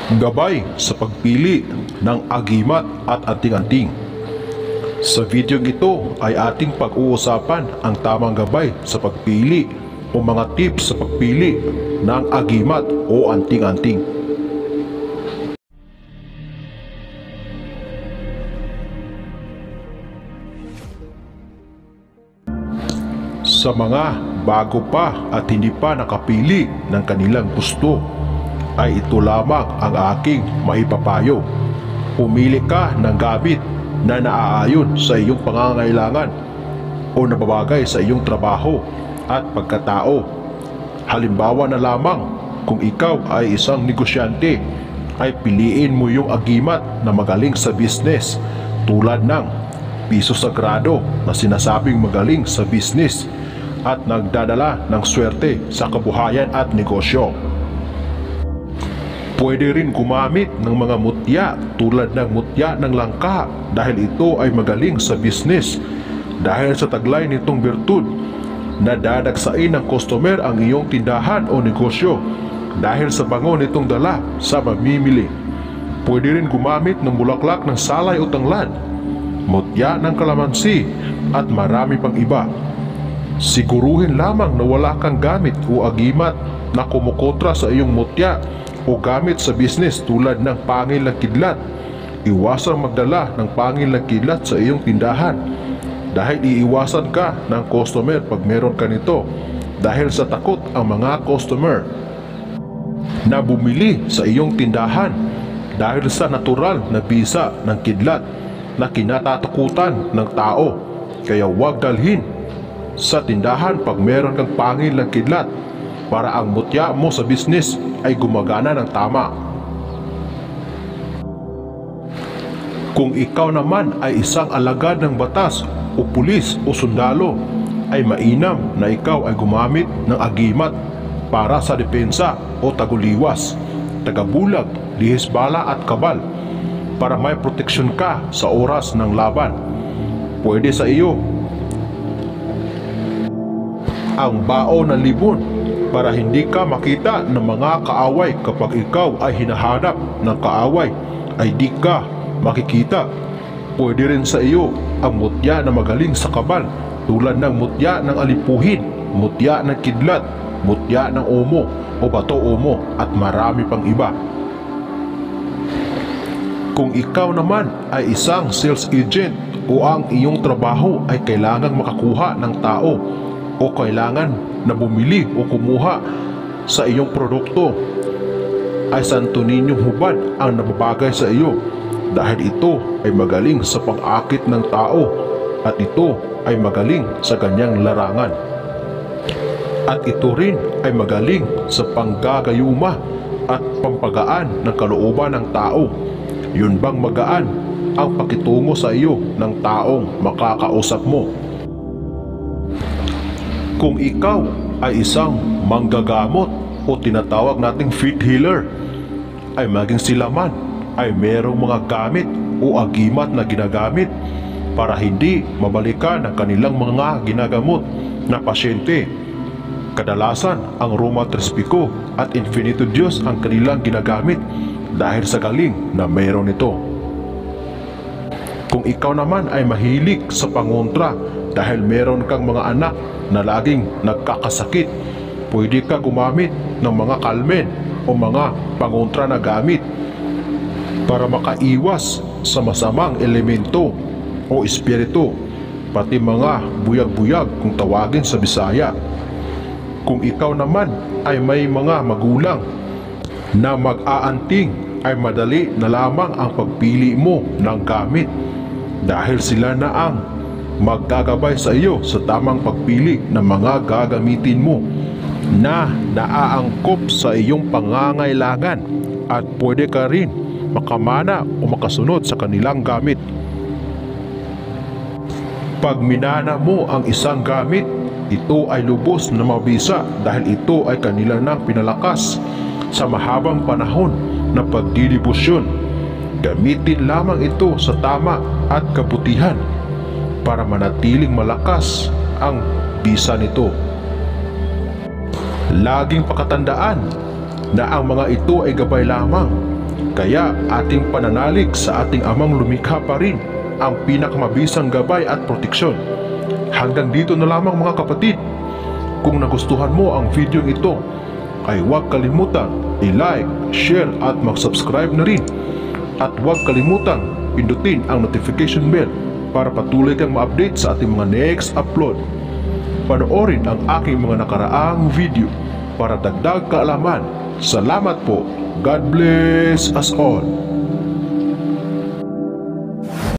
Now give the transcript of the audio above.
Gabay sa pagpili ng agimat at anting-anting. Sa video ito ay ating pag-uusapan ang tamang gabay sa pagpili o mga tips sa pagpili ng agimat o anting-anting. Sa mga bago pa at hindi pa nakapili ng kanilang gusto, ay ito lamang ang aking maipapayo. Pumili ka ng gamit na naaayon sa iyong pangangailangan o nababagay sa iyong trabaho at pagkatao. Halimbawa na lamang, kung ikaw ay isang negosyante, ay piliin mo yung agimat na magaling sa business tulad ng piso sagrado na sinasabing magaling sa business at nagdadala ng swerte sa kabuhayan at negosyo. Pwede rin gumamit ng mga mutya tulad ng mutya ng langka dahil ito ay magaling sa business dahil sa taglay nitong birtud na dadagsain ng customer ang iyong tindahan o negosyo dahil sa bango nitong dala sa mamimili. Pwede rin gumamit ng bulaklak ng salay o tanglad, mutya ng kalamansi at marami pang iba. Siguruhin lamang na wala kang gamit o agimat na kumukontra sa iyong mutya o gamit sa business tulad ng pangil na kidlat. Iwasang magdala ng pangil na kidlat sa iyong tindahan dahil iiwasan ka ng customer pag meron ka nito dahil sa takot ang mga customer na bumili sa iyong tindahan dahil sa natural na bisa ng kidlat na kinatatakutan ng tao. Kaya huwag dalhin sa tindahan pag meron kang pangil na kidlat para ang mutya mo sa business ay gumagana ng tama. Kung ikaw naman ay isang alagad ng batas o pulis o sundalo, ay mainam na ikaw ay gumamit ng agimat para sa depensa o taguliwas, tagabulag, lihis bala at kabal para may proteksyon ka sa oras ng laban. Pwede sa iyo ang bao ng libon para hindi ka makita ng mga kaaway. Kapag ikaw ay hinahanap ng kaaway ay di ka makikita. Pwede rin sa iyo ang mutya na magaling sa kabal tulad ng mutya ng alipuhin, mutya ng kidlat, mutya ng omo o bato omo at marami pang iba. Kung ikaw naman ay isang sales agent o ang iyong trabaho ay kailangang makakuha ng tao o kailangan na bumili o kumuha sa iyong produkto, ay Santo Niño hubad ang nababagay sa iyo dahil ito ay magaling sa pang-akit ng tao at ito ay magaling sa kanyang larangan. At ito rin ay magaling sa panggagayuma at pampagaan ng kalooban ng tao. Yun bang magaan ang pakitungo sa iyo ng taong makakausap mo? Kung ikaw ay isang manggagamot o tinatawag nating faith healer, ay maging sila man ay merong mga gamit o agimat na ginagamit para hindi mabalikan ang kanilang mga ginagamot na pasyente. Kadalasan ang Roma Trespico at Infinito Dios ang kanilang ginagamit dahil sa galing na mayroon ito. Kung ikaw naman ay mahilig sa pangontra dahil meron kang mga anak na laging nagkakasakit, pwede ka gumamit ng mga kalmen o mga pangontra na gamit para makaiwas sa masamang elemento o espiritu, pati mga buyag-buyag kung tawagin sa Bisaya. Kung ikaw naman ay may mga magulang na mag-aanting, ay madali na lamang ang pagpili mo ng gamit dahil sila na ang maggagabay sa iyo sa tamang pagpili ng mga gagamitin mo na naaangkop sa iyong pangangailangan at pwede ka rin makamana o makasunod sa kanilang gamit. Pag minana mo ang isang gamit, ito ay lubos na mabisa dahil ito ay kanila nang pinalakas sa mahabang panahon ng pagdidibusyon. Gamitin lamang ito sa tama at kabutihan para manatiling malakas ang bisa nito. Laging pakatandaan na ang mga ito ay gabay lamang Kaya ating pananalig sa ating amang lumikha pa rin ang pinakamabisang gabay at proteksyon. Hanggang dito na lamang mga kapatid. Kung nagustuhan mo ang video ito, ay huwag kalimutang i-like, share at mag-subscribe na rin. At huwag kalimutang pindutin ang notification bell para patuloy kang ma-update sa ating mga next upload. Panoorin ang aking mga nakaraang video para dagdag kaalaman. Salamat po. God bless us all.